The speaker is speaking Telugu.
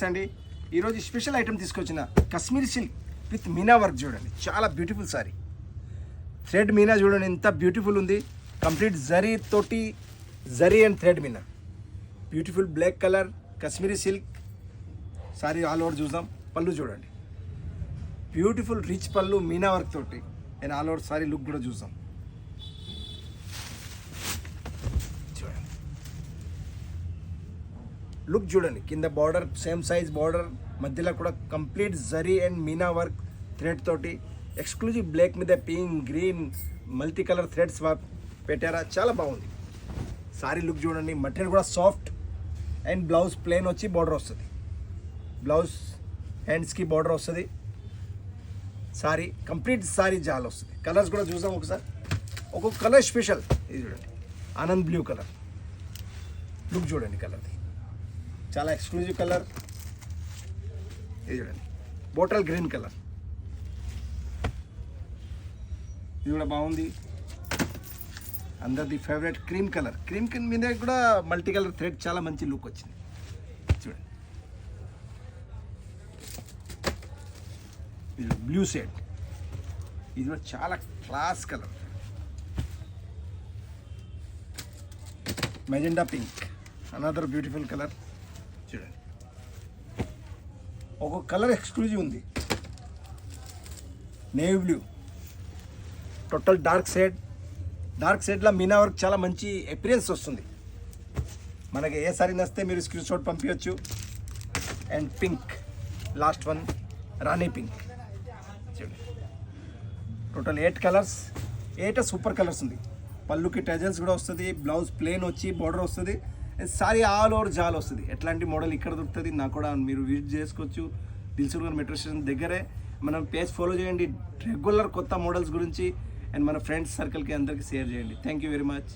అండి ఈరోజు స్పెషల్ ఐటమ్ తీసుకొచ్చిన Kashmiri silk with Meena work చూడండి. చాలా బ్యూటిఫుల్ సారీ. థ్రెడ్ మీనా చూడండి ఎంత బ్యూటిఫుల్ ఉంది. కంప్లీట్ జరీ తోటి zari and thread meena. Beautiful black colour Kashmiri silk sari all over చూద్దాం. పళ్ళు చూడండి, బ్యూటిఫుల్ రిచ్ పళ్ళు మీనా వర్క్ తోటి and all over sari look కూడా చూద్దాం. చూడండి లుక్ చూడండి, కింద బార్డర్ సేమ్ సైజ్ బార్డర్, మధ్యలో కూడా complete zari and Meena work thread తోటి ఎక్స్క్లూజివ్ బ్లాక్ మీద pink green multi colour threads పెట్టారా, చాలా బాగుంది. సారీ లుక్ చూడండి, మెటీరియల్ కూడా సాఫ్ట్ అండ్ బ్లౌజ్ ప్లెయిన్ వచ్చి బార్డర్ వస్తుంది. బ్లౌజ్ హ్యాండ్స్కి బార్డర్ వస్తుంది. సారీ కంప్లీట్ సారీ జాల్ వస్తుంది. కలర్స్ కూడా చూసాం ఒకసారి. ఒక్కొక్క కలర్ స్పెషల్. ఇది చూడండి ఆనంద్ బ్లూ కలర్. లుక్ చూడండి కలర్ది, చాలా ఎక్స్క్లూజివ్ కలర్. ఇది చూడండి బాటిల్ గ్రీన్ కలర్, ఇది కూడా బాగుంది. అందరిది ఫేవరెట్ క్రీమ్ కలర్. క్రీమ్ మీద కూడా మల్టీ కలర్ థ్రెడ్, చాలా మంచి లుక్ వచ్చింది. చూడండి ఇది బ్లూ షేడ్, ఇది కూడా చాలా class colour. Magenta pink, another beautiful colour. చూడండి ఒక్కొక్క కలర్ ఎక్స్క్లూజివ్ ఉంది. నేవీ బ్లూ, టోటల్ డార్క్ షేడ్లో మీనా వర్క్ చాలా మంచి ఎపిరియన్స్ వస్తుంది. మనకి ఏ సారీ నచ్చితే మీరు స్క్రీన్ షాట్ పంపించవచ్చు. And pink last one, Rani pink. చూడండి టోటల్ 8 కలర్స్, 8 సూపర్ కలర్స్ ఉంది. పళ్ళుకి టెజల్స్ కూడా వస్తుంది. బ్లౌజ్ ప్లెయిన్ వచ్చి బార్డర్ వస్తుంది. సారీ ఆల్ ఓవర్ జాల్ వస్తుంది. ఎట్లాంటి మోడల్ ఇక్కడ దొరుకుతుంది, నాకు కూడా మీరు విజిట్ చేసుకోవచ్చు. దిల్సుఖ్నగర్ మెట్రో స్టేషన్ దగ్గరే. మనం పేజ్ ఫాలో చేయండి రెగ్యులర్ కొత్త మోడల్స్ గురించి. అండ్ మన ఫ్రెండ్స్ సర్కిల్కి అందరికీ షేర్ చేయండి. Thank you very much.